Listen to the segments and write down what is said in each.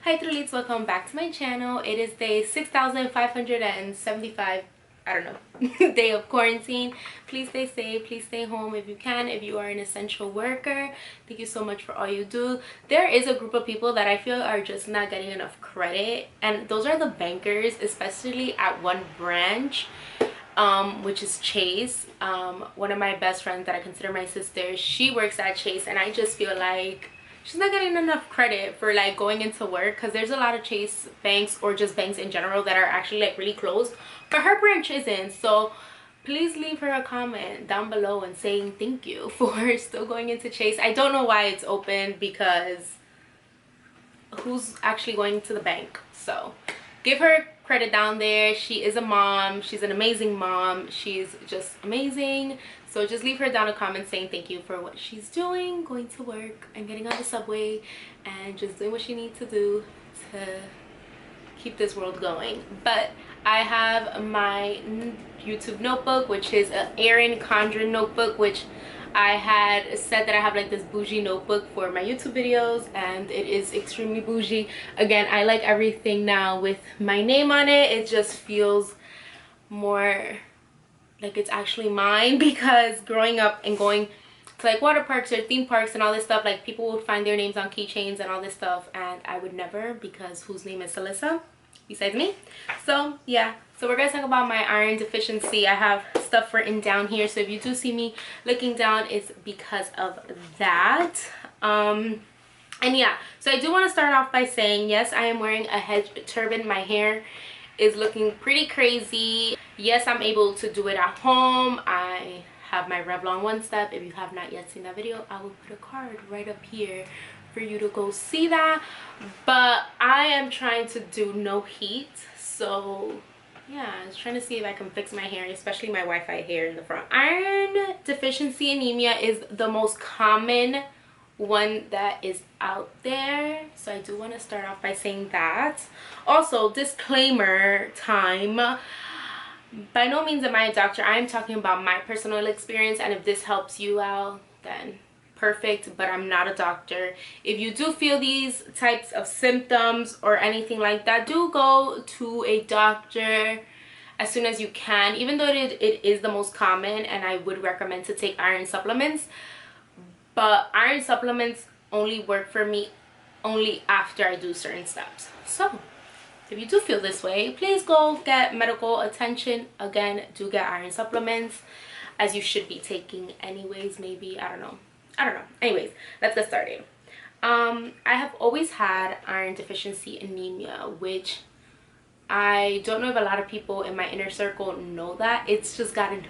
Hi TURULITS, welcome back to my channel. It is day 6,575, I don't know, day of quarantine. Please stay safe, please stay home if you can, if you are an essential worker. Thank you so much for all you do. There is a group of people that I feel are just not getting enough credit, and those are the bankers, especially at one branch, which is Chase. One of my best friends that I consider my sister, she works at Chase, and I just feel like she's not getting enough credit for like going into work, because there's a lot of Chase banks or just banks in general that are actually like really close, but her branch isn't. So please leave her a comment down below and saying thank you for still going into Chase. I don't know why it's open, because who's actually going to the bank? So give her credit down there. She is a mom, she's an amazing mom, she's just amazing. So just leave her down a comment saying thank you for what she's doing, going to work and getting on the subway and just doing what she needs to do to keep this world going. But I have my YouTube notebook, which is an Erin Condren notebook, which I had said that I have like this bougie notebook for my YouTube videos, and it is extremely bougie. Again, I like everything now with my name on it. It just feels more like it's actually mine, because growing up and going to like water parks or theme parks and all this stuff, like people would find their names on keychains and all this stuff, and I would never, because whose name is Alyssa besides me? So yeah, so we're gonna talk about my iron deficiency. I have stuff written down here, so if you do see me looking down, it's because of that. And yeah, so I do want to start off by saying yes, I am wearing a head turban. My hair is looking pretty crazy. Yes, I'm able to do it at home. I have my Revlon One Step. If you have not yet seen that video, I will put a card right up here for you to go see that. But I am trying to do no heat, so yeah, I was trying to see if I can fix my hair, especially my Wi-Fi hair in the front. Iron deficiency anemia is the most common one that is out there, so I do want to start off by saying that. Also, disclaimer time, by no means am I a doctor. I am talking about my personal experience, and if this helps you out, then perfect, but I'm not a doctor. If you do feel these types of symptoms or anything like that, do go to a doctor as soon as you can, even though it is the most common, and I would recommend to take iron supplements. But iron supplements only work for me only after I do certain steps. So if you do feel this way, please go get medical attention. Again, do get iron supplements, as you should be taking anyways. Maybe, I don't know. Anyways, let's get started. I have always had iron deficiency anemia, which I don't know if a lot of people in my inner circle know that. It's just gotten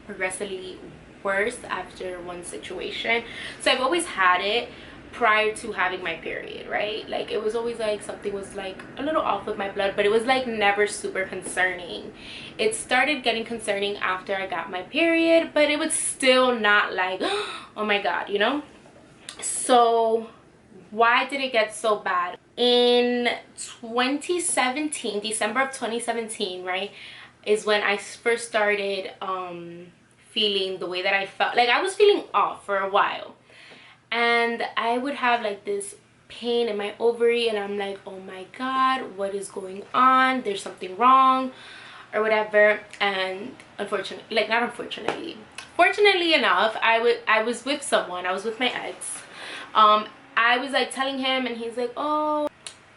progressively worse after one situation. So I've always had it prior to having my period, right? Like it was always like something was like a little off with my blood, but it was like never super concerning. It started getting concerning after I got my period, but it was still not like oh my god, you know. So why did it get so bad? In 2017, December of 2017, right, is when I first started feeling the way that I felt. Like I was feeling off for a while, and I would have like this pain in my ovary, and I'm like, oh my god, what is going on? There's something wrong or whatever. And unfortunately, like not unfortunately, fortunately enough, I was with someone. I was with my ex. I was like telling him, and he's like, oh,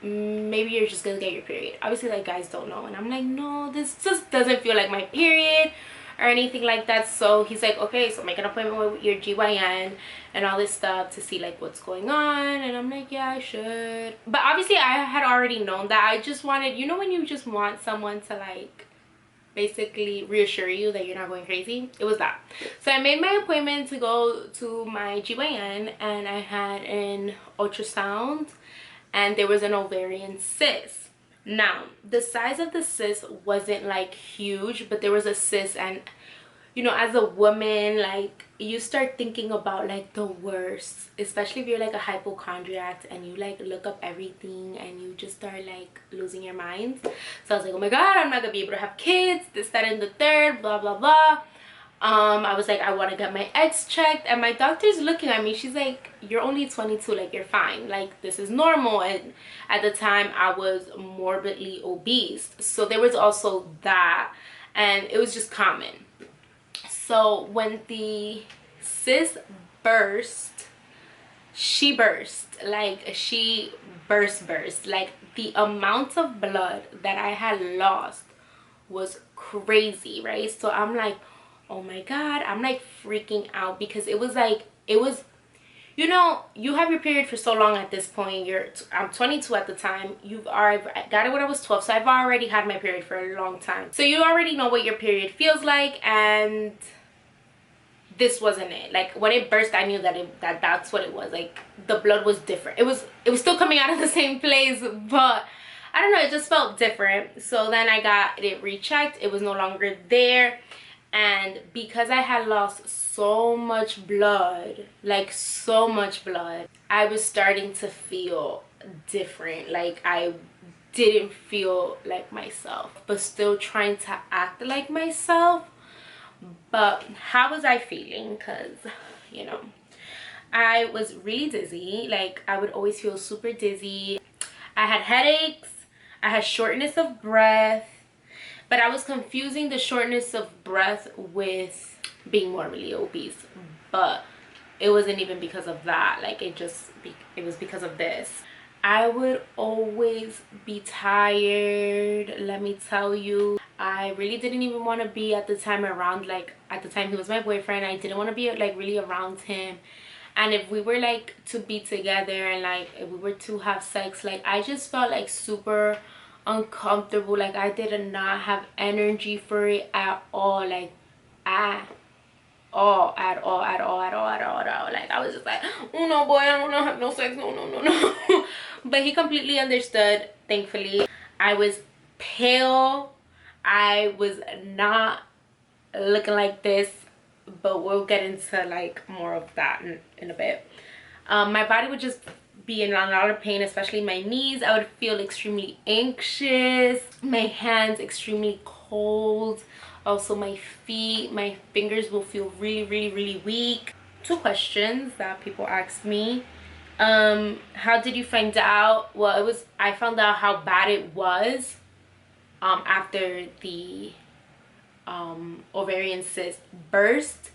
maybe you're just gonna get your period. Obviously, like guys don't know, and I'm like, no, this just doesn't feel like my period or anything like that. So he's like, okay, so make an appointment with your GYN and all this stuff to see like what's going on. And I'm like, yeah, I should. But obviously I had already known that. I just wanted, you know, when you just want someone to like basically reassure you that you're not going crazy. It was that. So I made my appointment to go to my GYN, and I had an ultrasound, and there was an ovarian cyst. Now the size of the cyst wasn't like huge, but there was a cyst, and you know, as a woman, like you start thinking about like the worst, especially if you're like a hypochondriac and you like look up everything and you just start like losing your mind. So I was like, oh my god, I'm not gonna be able to have kids, this, that, and the third, blah blah blah. I was like, I want to get my eggs checked, and my doctor's looking at me. She's like, you're only 22, like you're fine, like this is normal. And at the time I was morbidly obese, so there was also that, and it was just common. So when the cyst burst, she burst, like she burst, like the amount of blood that I had lost was crazy, right? So I'm like, oh my god, I'm like freaking out, because it was like, it was, you know, you have your period for so long at this point. I'm 22 at the time. I got it when I was 12, so I've already had my period for a long time, so you already know what your period feels like. And this wasn't it. Like when it burst, I knew that that's what it was. Like the blood was different. It was still coming out of the same place, but I don't know, it just felt different. So then I got it rechecked. It was no longer there. And because I had lost so much blood, like so much blood, I was starting to feel different. Like I didn't feel like myself, but still trying to act like myself. But how was I feeling? Because, you know, I was really dizzy. Like I would always feel super dizzy. I had headaches. I had shortness of breath. But I was confusing the shortness of breath with being morbidly obese. But it wasn't even because of that. Like it was because of this. I would always be tired, let me tell you. I really didn't even want to be at the time around, like at the time he was my boyfriend, I didn't want to be like really around him. And if we were like to be together, and like if we were to have sex, like I just felt like super uncomfortable. Like I did not have energy for it at all. Like at all. Like I was just like, oh no, boy, I don't want to have no sex, no. But he completely understood, thankfully. I was pale. I was not looking like this, but we'll get into like more of that in a bit. My body would just be in a lot of pain, especially my knees. I would feel extremely anxious, my hands extremely cold, also my feet, my fingers will feel really weak. 2 questions that people ask me. How did you find out? Well, I found out how bad it was after the ovarian cyst burst.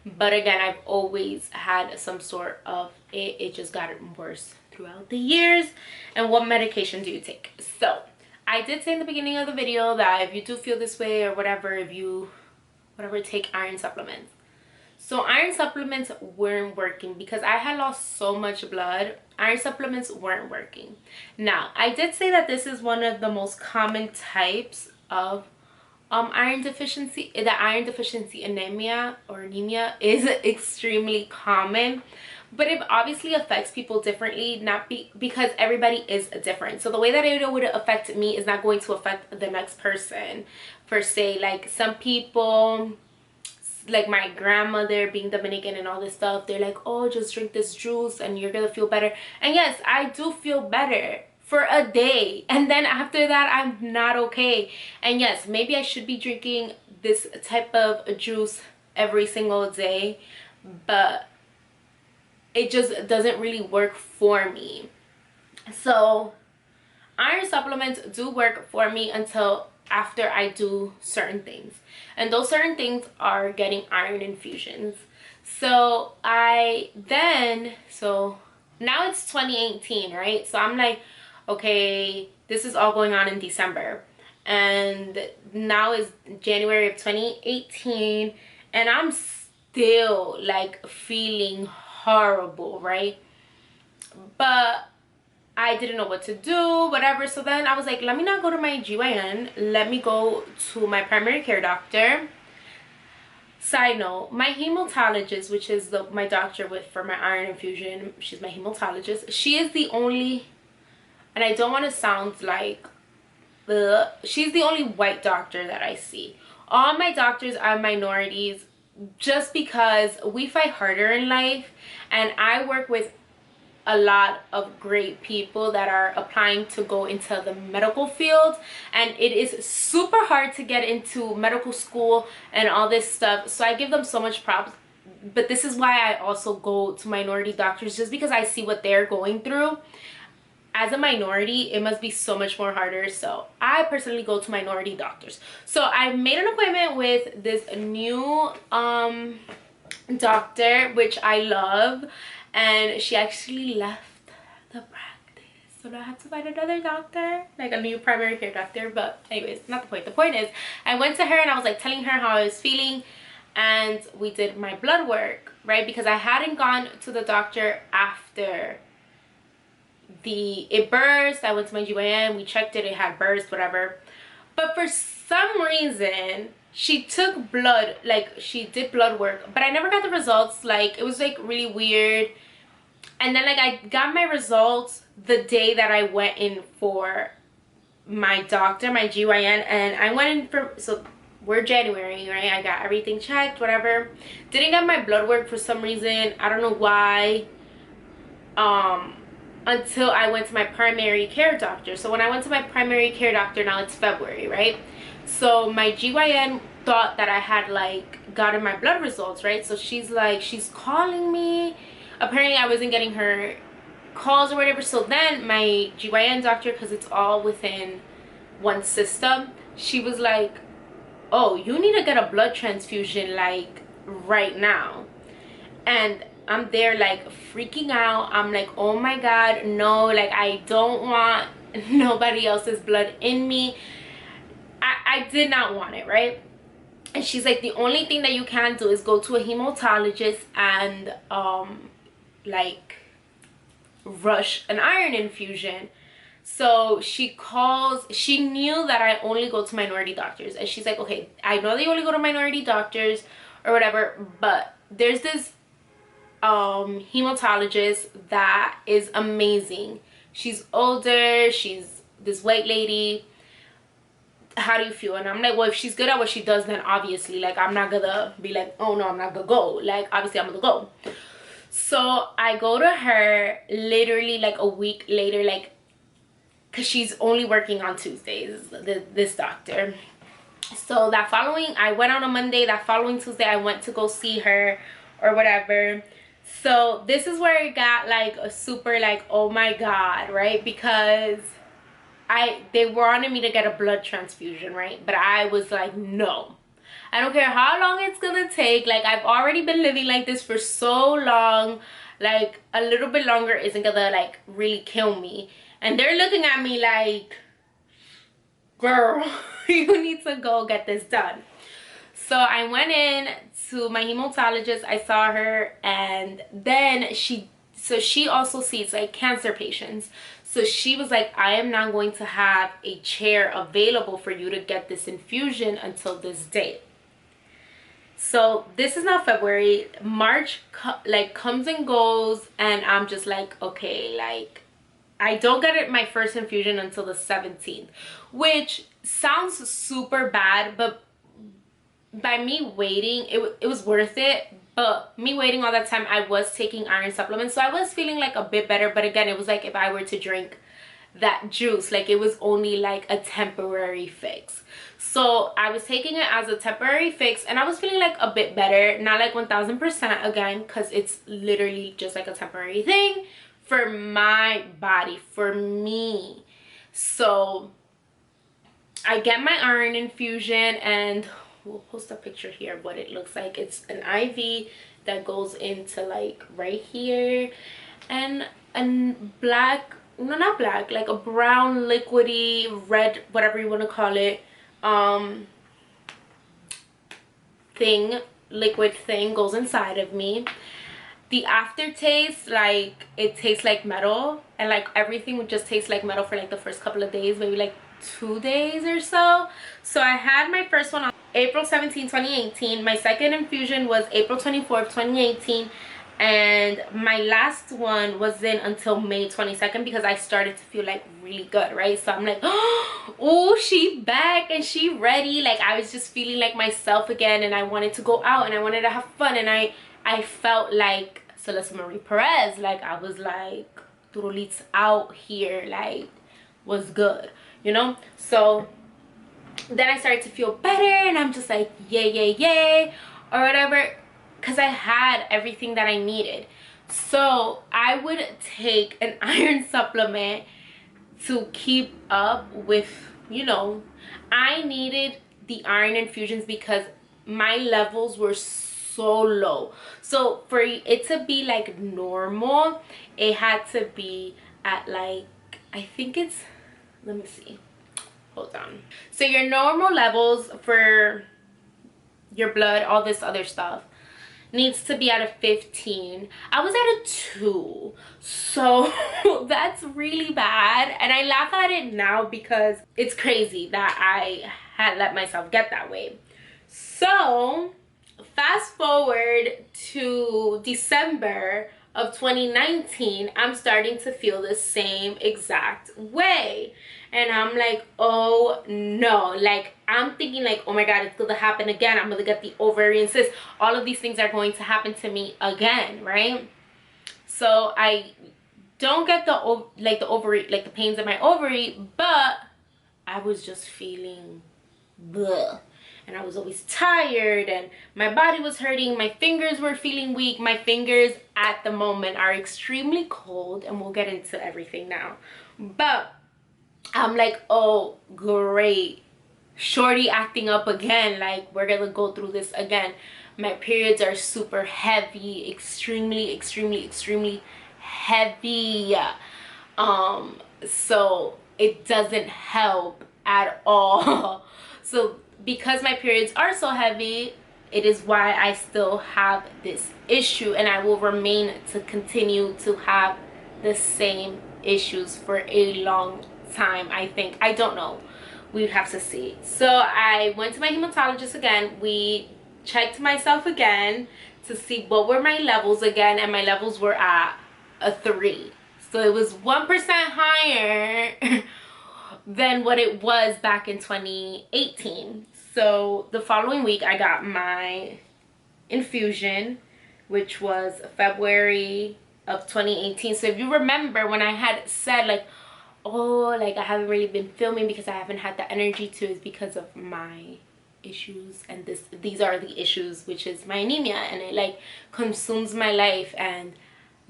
But again, I've always had some sort of it just got worse throughout the years. And what medication do you take? So I did say in the beginning of the video that if you do feel this way or whatever, if you take iron supplements. So iron supplements weren't working because I had lost so much blood. Iron supplements weren't working. Now I did say that this is one of the most common types of iron deficiency. The iron deficiency anemia is extremely common, but it obviously affects people differently, because everybody is different. So the way that it would affect me is not going to affect the next person per se. Like some people, like my grandmother, being Dominican and all this stuff, they're like, oh, just drink this juice and you're gonna feel better. And yes, I do feel better for a day, and then after that I'm not okay. And yes, maybe I should be drinking this type of juice every single day, but it just doesn't really work for me. So iron supplements do work for me until after I do certain things, and those certain things are getting iron infusions. So now it's 2018, right? So I'm like, okay, this is all going on in December, and now is January of 2018, and I'm still like feeling horrible, right? But I didn't know what to do, whatever. So then I was like, let me not go to my GYN, let me go to my primary care doctor. Side note, my hematologist, which is my doctor for my iron infusion, she's my hematologist. She is the only, and I don't want to sound like she's the only white doctor that I see. All my doctors are minorities, just because we fight harder in life, and I work with a lot of great people that are applying to go into the medical field, and it is super hard to get into medical school and all this stuff. So I give them so much props. But this is why I also go to minority doctors, just because I see what they're going through. As a minority, it must be so much more harder. So I personally go to minority doctors. So I made an appointment with this new doctor, which I love, and she actually left the practice, so I had to find another doctor, like a new primary care doctor. But anyways, not the point. The point is, I went to her and I was like telling her how I was feeling, and we did my blood work, right? Because I hadn't gone to the doctor after it burst. I went to my GYN, we checked it, it had burst, whatever. But for some reason, she took blood, like she did blood work, but I never got the results. Like, it was like really weird. And then like I got my results the day that I went in for my doctor, my GYN, and I went in for, so we're January, right? I got everything checked, whatever. Didn't get my blood work for some reason. I don't know why. Until I went to my primary care doctor. So when I went to my primary care doctor, now it's February, right? So my GYN thought that I had like gotten my blood results, right? So she's like, she's calling me. Apparently I wasn't getting her calls or whatever. So then my GYN doctor, because it's all within one system, she was like, oh, you need to get a blood transfusion like right now. And I'm there like freaking out. I'm like, oh my god, no, like I don't want nobody else's blood in me. I did not want it, right? And she's like, the only thing that you can do is go to a hematologist and like rush an iron infusion. So she calls, she knew that I only go to minority doctors, and she's like, okay, I know they only go to minority doctors or whatever, but there's this hematologist that is amazing. She's older, she's this white lady. How do you feel? And I'm like, well, if she's good at what she does, then obviously, like, I'm not gonna be like, oh no, I'm not gonna go. Like, obviously I'm gonna go. So I go to her literally like a week later, like, because she's only working on Tuesdays, this doctor. So that following, I went on a Monday, that following Tuesday I went to go see her or whatever. So this is where it got like a super like, oh my god, right? Because they wanted me to get a blood transfusion, right? But I was like, no, I don't care how long it's gonna take. Like, I've already been living like this for so long, like a little bit longer isn't gonna like really kill me. And they're looking at me like, girl, you need to go get this done. So I went in to my hematologist, I saw her, and then she also sees like cancer patients. So she was like, I am not going to have a chair available for you to get this infusion until this date. So this is now February. March like comes and goes, and I'm just like, okay, like I don't get it, my first infusion until the 17th, which sounds super bad, but by me waiting, it was worth it. But me waiting all that time, I was taking iron supplements, so I was feeling like a bit better. But again, it was like if I were to drink that juice, like it was only like a temporary fix. So I was taking it as a temporary fix, and I was feeling like a bit better, not like 1000% again, because it's literally just like a temporary thing for my body, for me. So I get my iron infusion, and we'll post a picture here of what it looks like. It's an IV that goes into like right here, and black, no, not black, like a brown liquidy red, whatever you want to call it, liquid thing goes inside of me. The aftertaste, like, it tastes like metal, and like everything would just taste like metal for like the first couple of days, maybe like 2 days or so. So I had my first one on April 17, 2018. My second infusion was April 24th, 2018, and my last one wasn't until May 22nd, because I started to feel like really good, right? So I'm like, oh, she back and she ready. Like, I was just feeling like myself again, and I wanted to go out and I wanted to have fun, and I felt like Celeste Marie Perez. Like, I was like, TURULITS out here, like, was good, you know? So then I started to feel better, and I'm just like, yay, yay, yay, or whatever, because I had everything that I needed. So I would take an iron supplement to keep up with, you know, I needed the iron infusions because my levels were so low. So for it to be like normal, it had to be at like, I think it's, let me see, hold on. So your normal levels for your blood, all this other stuff, needs to be at a 15. I was at a 2, so that's really bad, and I laugh at it now because it's crazy that I had let myself get that way. So fast forward to December of 2019, I'm starting to feel the same exact way, and I'm like, oh no, like I'm thinking like, oh my god, it's gonna happen again. I'm gonna get the ovarian cyst. All of these things are going to happen to me again, right? So I don't get the ovary, like the pains in my ovary, but I was just feeling bleh. And I was always tired, and my body was hurting. My fingers were feeling weak. My fingers at the moment are extremely cold, and we'll get into everything now. But I'm like, oh great, shorty acting up again. Like, we're gonna go through this again. My periods are super heavy, extremely, extremely, extremely heavy. So it doesn't help at all. So because my periods are so heavy, it is why I still have this issue, and I will remain to continue to have the same issues for a long time, I think. I don't know, we would have to see. So I went to my hematologist again. We checked myself again to see what were my levels again, and my levels were at a 3. So it was 1% higher than what it was back in 2018. So the following week I got my infusion, which was February of 2018. So if you remember when I had said like, oh, like I haven't really been filming because I haven't had the energy to, is because of my issues, and these are the issues, which is my anemia, and it like consumes my life. And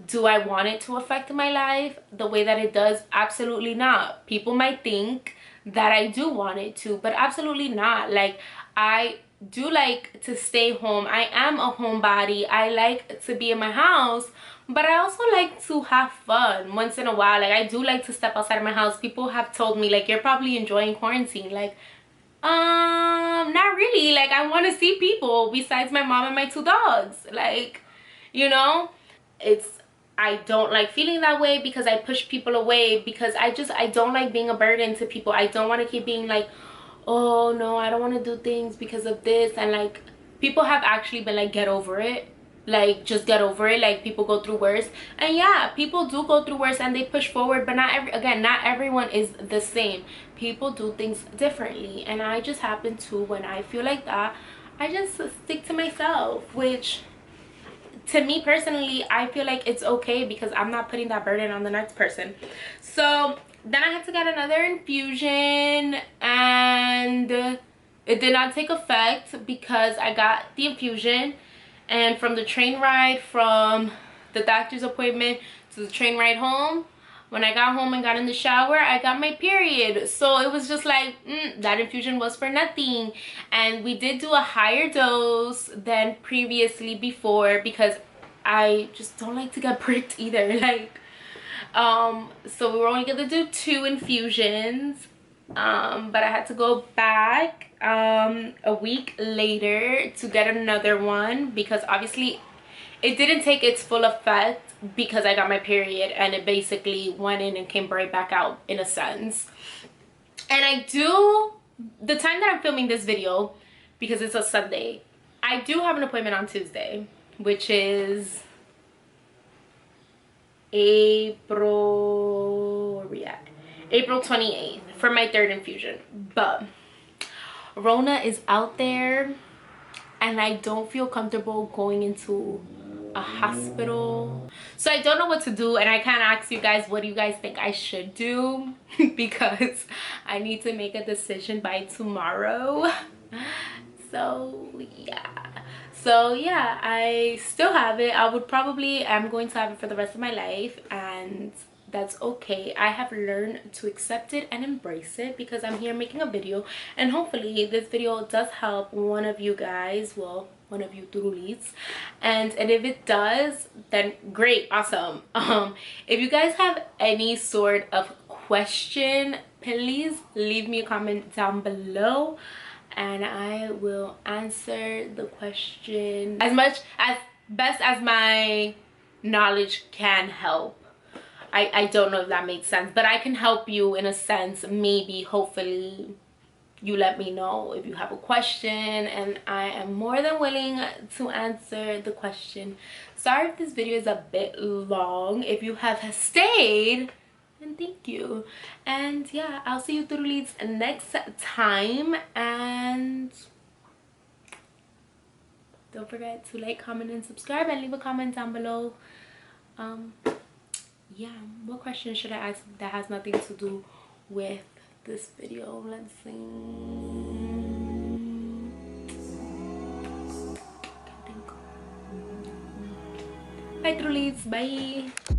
do I want it to affect my life the way that it does? Absolutely not. People might think that I do want it to, but absolutely not. Like, I do like to stay home. I am a homebody. I like to be in my house, but I also like to have fun once in a while. Like, I do like to step outside of my house. People have told me like, you're probably enjoying quarantine. Like, not really. Like, I want to see people besides my mom and my 2 dogs. Like, you know, I don't like feeling that way because I push people away, because I don't like being a burden to people. I don't want to keep being like, oh no, I don't want to do things because of this. And like, people have actually been like, get over it. Like, just get over it. Like, people go through worse, and yeah, people do go through worse and they push forward, but not everyone is the same. People do things differently, and I just happen to, when I feel like that, I just stick to myself, which to me personally, I feel like it's okay because I'm not putting that burden on the next person. So then I had to get another infusion, and it did not take effect because I got the infusion, and from the train ride from the doctor's appointment to the train ride home, when I got home and got in the shower, I got my period. So it was just like, that infusion was for nothing. And we did do a higher dose than previously before because I just don't like to get pricked either. Like, so we were only gonna do 2 infusions, but I had to go back a week later to get another one because obviously it didn't take its full effect because I got my period, and it basically went in and came right back out in a sense. And I do, the time that I'm filming this video, because it's a Sunday, I do have an appointment on Tuesday, which is April 28th for my 3rd infusion. But Rona is out there, and I don't feel comfortable going into a hospital. So I don't know what to do, and I can't ask you guys what do you guys think I should do because I need to make a decision by tomorrow. So yeah, I still have it. I would probably am going to have it for the rest of my life, and that's okay. I have learned to accept it and embrace it because I'm here making a video, and hopefully this video does help one of you guys, well, one of you turulits, and if it does, then great, awesome. If you guys have any sort of question, please leave me a comment down below and I will answer the question as much as best as my knowledge can help. I don't know if that makes sense, but I can help you in a sense. Maybe, hopefully, you let me know if you have a question, and I am more than willing to answer the question. Sorry if this video is a bit long. If you have stayed, then thank you. And yeah, I'll see you turulits next time, and don't forget to like, comment, and subscribe, and leave a comment down below. Yeah, what question should I ask that has nothing to do with this video? Let's see. Can't think. Bye turulits, bye.